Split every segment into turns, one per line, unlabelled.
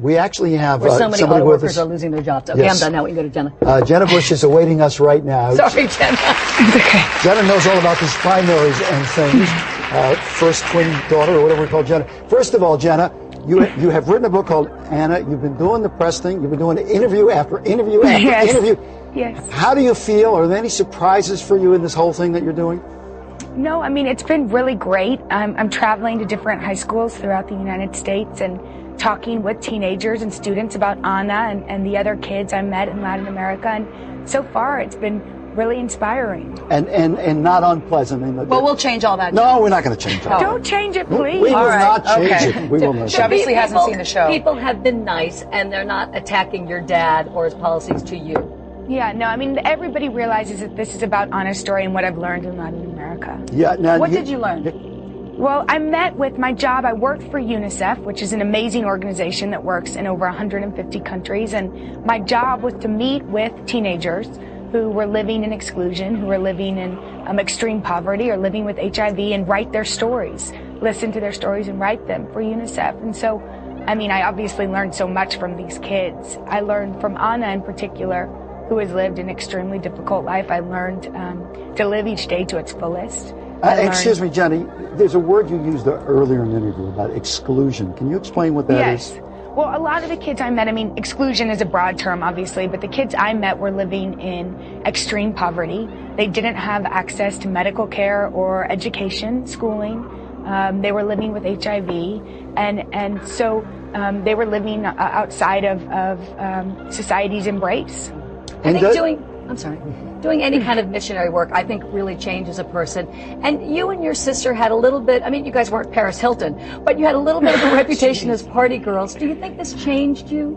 We actually have
where so many
somebody
auto
with
workers
us.
are losing their jobs. Okay,
Yes.
I'm done now. We can go to Jenna.
Jenna Bush is awaiting us right now.
Sorry, Jenna.
Okay.
Jenna knows all about these primaries and things. First twin daughter, or whatever we call Jenna. First of all, Jenna, you have written a book called Anna. You've been doing the press thing. You've been doing interview after interview after
Yes.
interview.
Yes.
How do you feel? Are there any surprises for you in this whole thing that you're doing?
No, I mean, it's been really great. I'm traveling to different high schools throughout the United States and talking with teenagers and students about Anna and the other kids I met in Latin America. And so far, it's been really inspiring.
And not unpleasant.
Well, we'll change all that.
No, we're not going to change that.
Don't change it, please.
We will
All right,
not change
okay.
it. We will not.
She obviously hasn't seen the show.
People have been nice, and they're not attacking your dad or his policies to you.
Yeah, no, I mean, everybody realizes that this is about Anna's story and what I've learned in Latin America.
Yeah. Now,
What did you learn?
Well, I met with my job. I worked for UNICEF, which is an amazing organization that works in over 150 countries. And my job was to meet with teenagers who were living in exclusion, who were living in extreme poverty or living with HIV, and write their stories, listen to their stories and write them for UNICEF. And so, I mean, I obviously learned so much from these kids. I learned from Anna in particular, who has lived an extremely difficult life. I learned to live each day to its fullest.
Excuse me, Jenny. There's a word you used earlier in the interview about exclusion. Can you explain what that is?
Yes. Well, a lot of the kids I met, I mean, exclusion is a broad term, obviously, but the kids I met were living in extreme poverty. They didn't have access to medical care or education, schooling. They were living with HIV, and so they were living outside of society's embrace.
I think doing any kind of missionary work, I think really changes a person. And you and your sister had a little bit, I mean, you guys weren't Paris Hilton, but you had a little bit of a reputation as party girls. Do you think this changed you?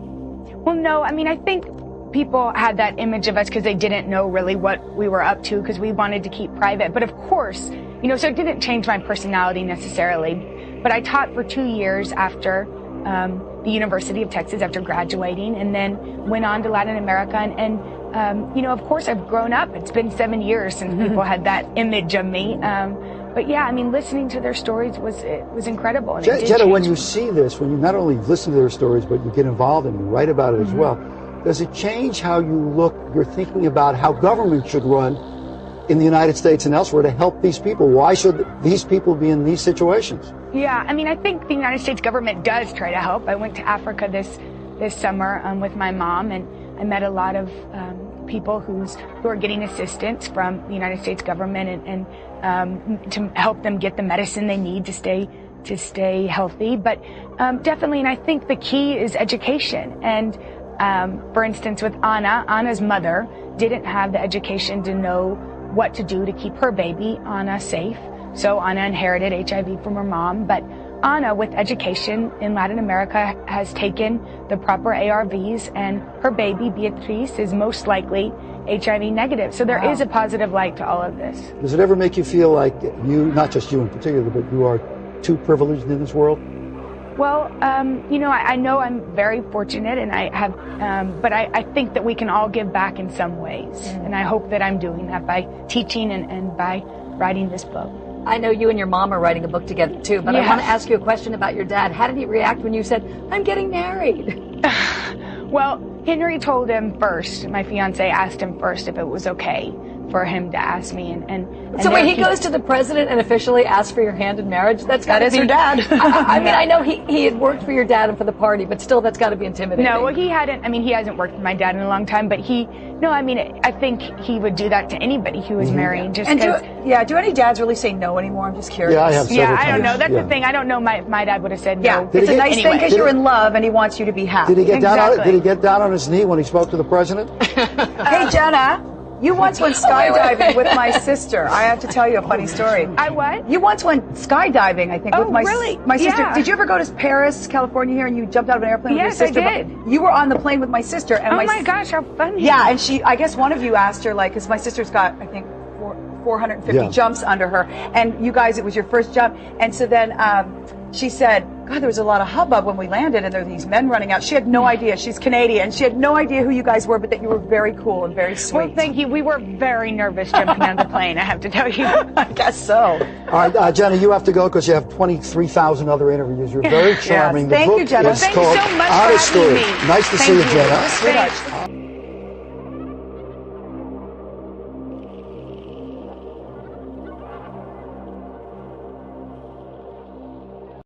Well, no, I mean, I think people had that image of us because they didn't know really what we were up to because we wanted to keep private. But of course, you know, so it didn't change my personality necessarily. But I taught for 2 years after the University of Texas after graduating, and then went on to Latin America. And you know, of course, I've grown up. It's been 7 years since people had that image of me. But yeah, I mean, listening to their stories was incredible. And
Jenna, when you see this, when you not only listen to their stories, but you get involved and you write about it as well, does it change how you look, you're thinking about how government should run in the United States and elsewhere to help these people? Why should these people be in these situations?
Yeah, I mean, I think the United States government does try to help. I went to Africa this summer with my mom, and I met a lot of people who are getting assistance from the United States government and to help them get the medicine they need to stay healthy. But definitely, and I think the key is education. And for instance, with Anna's mother didn't have the education to know what to do to keep her baby, Anna, safe. So Anna inherited HIV from her mom, but Anna, with education in Latin America, has taken the proper ARVs, and her baby, Beatriz, is most likely HIV negative. So there is a positive light to all of this.
Does it ever make you feel like you, not just you in particular, but you are too privileged in this world?
Well, you know, I know I'm very fortunate, and I have, but I think that we can all give back in some ways. And I hope that I'm doing that by teaching and by writing this book.
I know you and your mom are writing a book together too, but I want to ask you a question about your dad. How did he react when you said, "I'm getting married"?
Well, Henry told him first. My fiance asked him first if it was okay for him to ask me, and
so when he goes to the president and officially asks for your hand in marriage, that is
your dad.
I mean, I know he had worked for your dad and for the party, but still, that's got to be intimidating.
No, well, he hadn't. I mean, he hasn't worked for my dad in a long time, but I mean, I think he would do that to anybody who was marrying. Just
and do any dads really say no anymore? I'm just curious.
Yeah, I have several times.
I don't know. That's the thing. I don't know. My dad would have said no.
It's a nice thing because you're in love and he wants you to be happy.
Did he get down on it? Did he get down on his knee when he spoke to the president?
Hey, Jenna. You once went skydiving with my sister. I have to tell you a funny story.
I what?
You once went skydiving, I think, with my sister.
Yeah.
Did you ever go to Paris, California here, and you jumped out of an airplane with your sister?
Yes, I did.
You were on the plane with my sister. And
oh my gosh, how funny.
Yeah, and I guess one of you asked her, like, because my sister's got, I think, 450 jumps under her. And you guys, it was your first jump. And so then she said, God, there was a lot of hubbub when we landed, and there were these men running out. She had no idea. She's Canadian. She had no idea who you guys were, but that you were very cool and very sweet.
Well, thank you. We were very nervous jumping on the plane, I have to tell you.
I guess so.
All right, Jenna, you have to go because you have 23,000 other interviews. You're very charming.
Yes. Thank you, Jenna.
Is
Thank you
called
so much
Honest
for having
Story.
me.
Nice to see you, Jenna.
Sweetheart.